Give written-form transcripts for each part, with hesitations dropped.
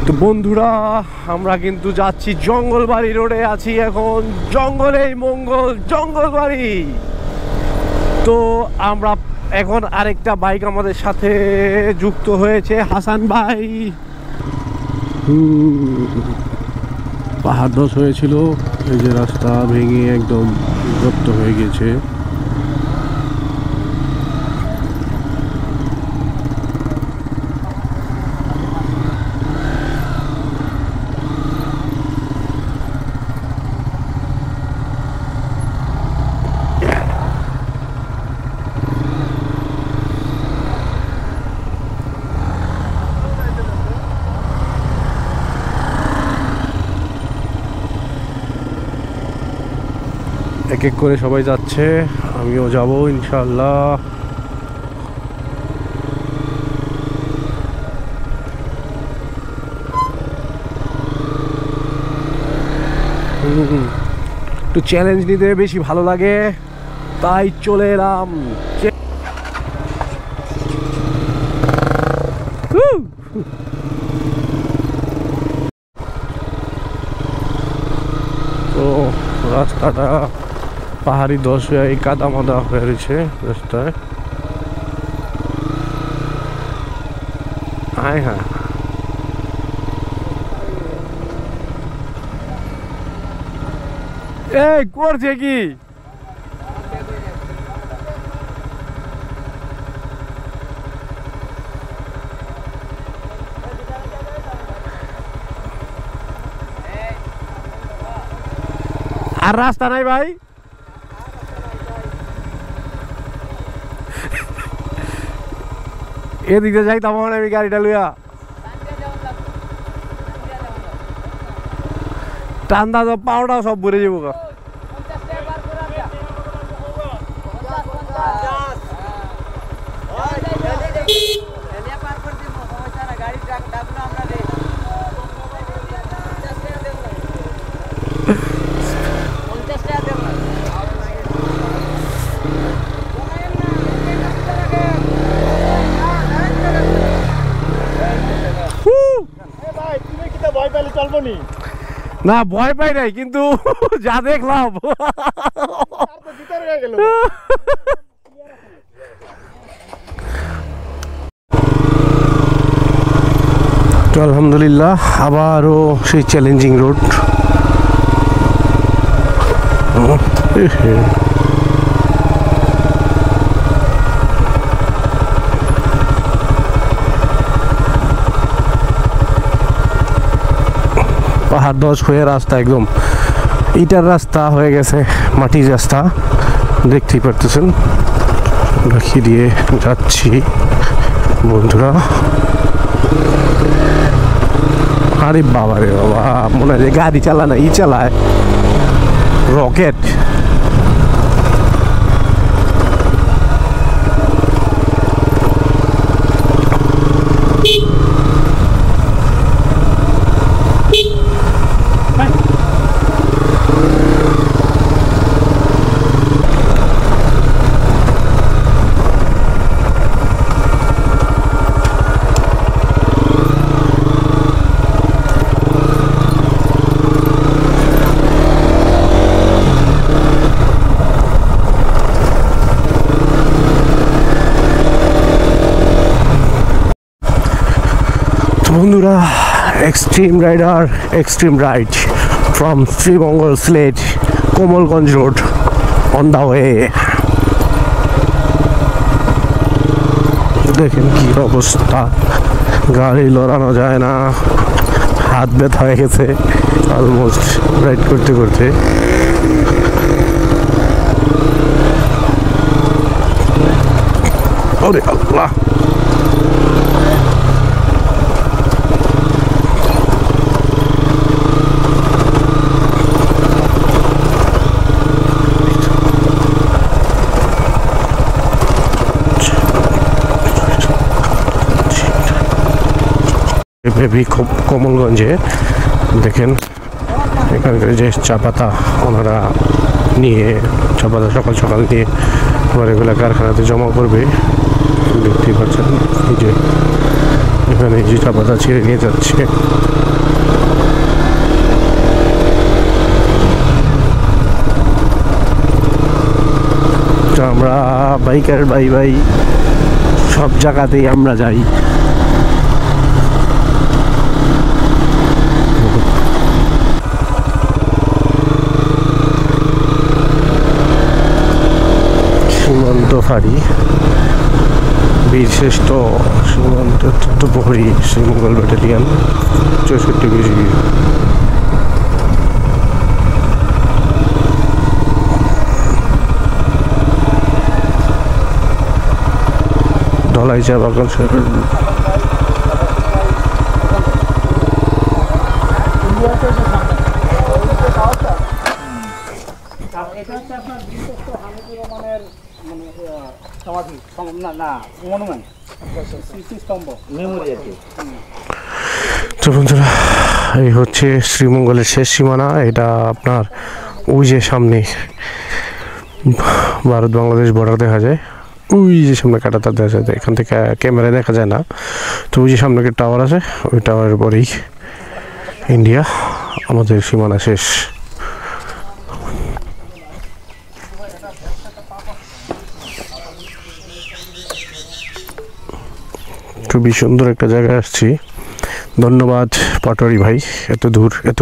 তো বন্ধুরা আমরা কিন্তু যাচ্ছি জঙ্গলবাড়ি রোডে আছি এখন, জঙ্গলেই মঙ্গল, জঙ্গলবাড়ি। তো আমরা এখন আরেকটা বাইক আমাদের সাথে যুক্ত হয়েছে, হাসান ভাই। পাহাড় ধস হয়েছিল, এই যে রাস্তা ভেঙে একদম গর্ত হয়ে গেছে। এক এক করে সবাই যাচ্ছে, আমিও যাব ইনশাআল্লাহ। একটু চ্যালেঞ্জ নিতে বেশি ভালো লাগে, তাই চলে এলাম। তো রাস্তাটা পাহাড়ি ধস হয়ে কাদা মাদা হয়ে রয়েছে রাস্তায়। হ্যাঁ হ্যাঁ, এই করছে কি? আর রাস্তা নাই ভাই, এদিকে যাইতাম আমি গাড়িটা লইয়া। টান্দা তো পাওটা সব ভরে যাবো। না ভয় পাই নাই, কিন্তু যা দেখলাম তো আলহামদুলিল্লাহ আবারও সেই চ্যালেঞ্জিং রোড। পাহাড় ধস হয়ে রাস্তা একদম ইটার রাস্তা হয়ে গেছে, মাটির রাস্তা দেখতেই পারতেছেন। রাখি দিয়ে যাচ্ছি বন্ধুরা। আরে বাবা রে বাবা, মনে হয় গাড়ি চালায় না, ই চালায় রকেট। বন্ধুরা extreme rider, extreme ride from Sreemangal Sylhet Kamalganj road on the way. দেখেন কি অবস্থা, গাড়ি লড়ানো যায় না, হাত ব্যথা হয়ে গেছে অলমোস্ট রাইড করতে করতে। ওরে আল্লাহ, খুব কোমলগঞ্জে দেখেন এখানকার যে চা পাতা ওনারা নিয়ে, চা পাতা সকাল সকাল নিয়ে আবার এগুলো কারখানাতে জমা করবে। দেখতেই পাচ্ছেন এই যে এখানে যে চা পাতা ছেড়ে নিয়ে যাচ্ছে। তো আমরা বাইকার ভাই সব জায়গাতেই আমরা যাই। সীমান্ত ফাঁড়ি, বীরশ্রেষ্ঠ সীমান্ত প্রহরী শ্রীমঙ্গল ব্যাটালিয়ন 64 কেজি। ধলাই চা বাগান তো বন্ধুরা, এই হচ্ছে শ্রীমঙ্গলের শেষ সীমানা। এটা আপনার ওই যে সামনে ভারত বাংলাদেশ বর্ডার দেখা যায়, ওই যে সামনে কাঁটাতার দেখা যায়, এখান থেকে ক্যামেরায় দেখা যায় না। তো ওই যে সামনে একটা টাওয়ার আছে, ওই টাওয়ারের পরেই ইন্ডিয়া, আমাদের সীমানা শেষ। খুবই সুন্দর একটা জায়গায় আসছি। ধন্যবাদ পাটোয়ারি ভাই, এত দূর এত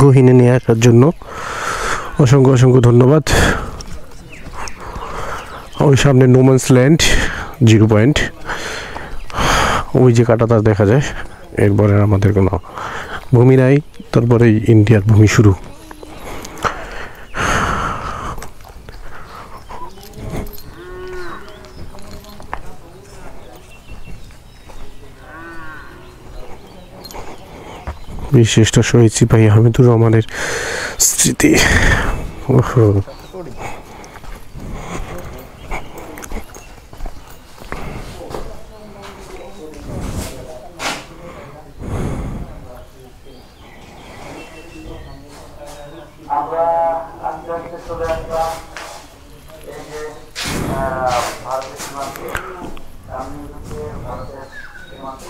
গহীনে নিয়ে আসার জন্য অসংখ্য অসংখ্য ধন্যবাদ। ওই সামনে নোম্যান্স ল্যান্ড 0 পয়েন্ট, ওই যে কাঁটাতার দেখা যায়, এরপরে আমাদের কোনো ভূমি নাই, তারপরেই ইন্ডিয়ার ভূমি শুরু। বিশিষ্ট শহীদ সিপাহী হামিদুর রহমানের স্মৃতি। আমরা আস্তে আস্তে চলে আসলাম এই যে ভারতের সীমান্তে। সামনে হচ্ছে ভারতের সীমান্ত,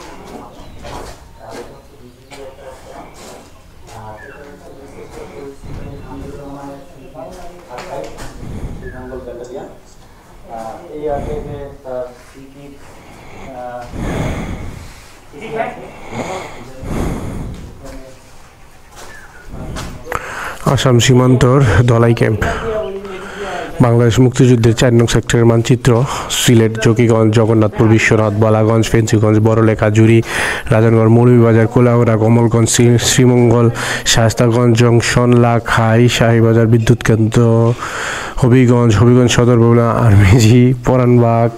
শ্রীমঙ্গল ব্যাটালিয়ন। এই আগে যে তার স্মৃতি আসাম সীমান্তর ধলাই ক্যাম্প, বাংলাদেশ মুক্তিযুদ্ধের 4 নং সেক্টরের মানচিত্র। সিলেট, জকিগঞ্জ, জগন্নাথপুর, বিশ্বনাথ, বালাগঞ্জ, ফেন্সিগঞ্জ, বড়লেখা, জুড়ি, রাজনগর, মৌলভীবাজার, কোলাউড়া, কমলগঞ্জ, শ্রীমঙ্গল, শাস্তাগঞ্জ জংশন, লাখাই, শাহীবাজার বিদ্যুৎ কেন্দ্র, হবিগঞ্জ সদর, বগুড়া, আরমিজি, পরানবাগ,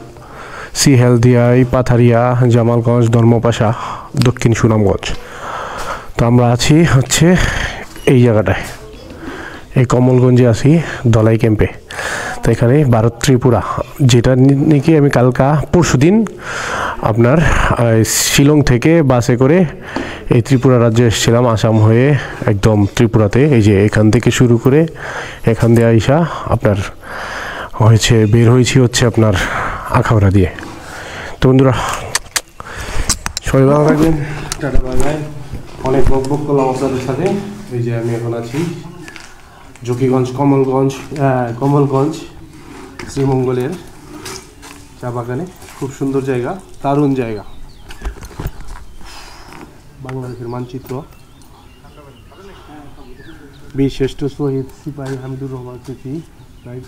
সিহেলদিয়াই, পাথারিয়া, জামালগঞ্জ, ধর্মপাশা, দক্ষিণ সুনামগঞ্জ। তো আমরা আছি হচ্ছে এই জায়গাটায়, এই কমলগঞ্জে আছি ধলাই ক্যাম্পে। তো এখানে ভারত ত্রিপুরা, যেটা নাকি আমি পরশুদিন আপনার শিলং থেকে বাসে করে এই ত্রিপুরা রাজ্যে এসেছিলাম, আসাম হয়ে একদম ত্রিপুরাতে। এই যে এখান থেকে শুরু করে এখান দিয়ে আইসা আপনার বের হয়েছি হচ্ছে আপনার আখাউড়া দিয়ে। তো বন্ধুরা সবাই ভালো থাকবেন, টাটা বাই বাই। অনেক বকবক করলাম আপনাদের সাথে। এই যে আমি এখন আছি জকিগঞ্জ, কমলগঞ্জ শ্রীমঙ্গলের চা বাগানে। খুব সুন্দর জায়গা, দারুণ জায়গা, বাংলাদেশের মানচিত্র। বীরশ্রেষ্ঠ শহীদ সিপাহী হামিদুর রহমান স্মৃতি, রাইট।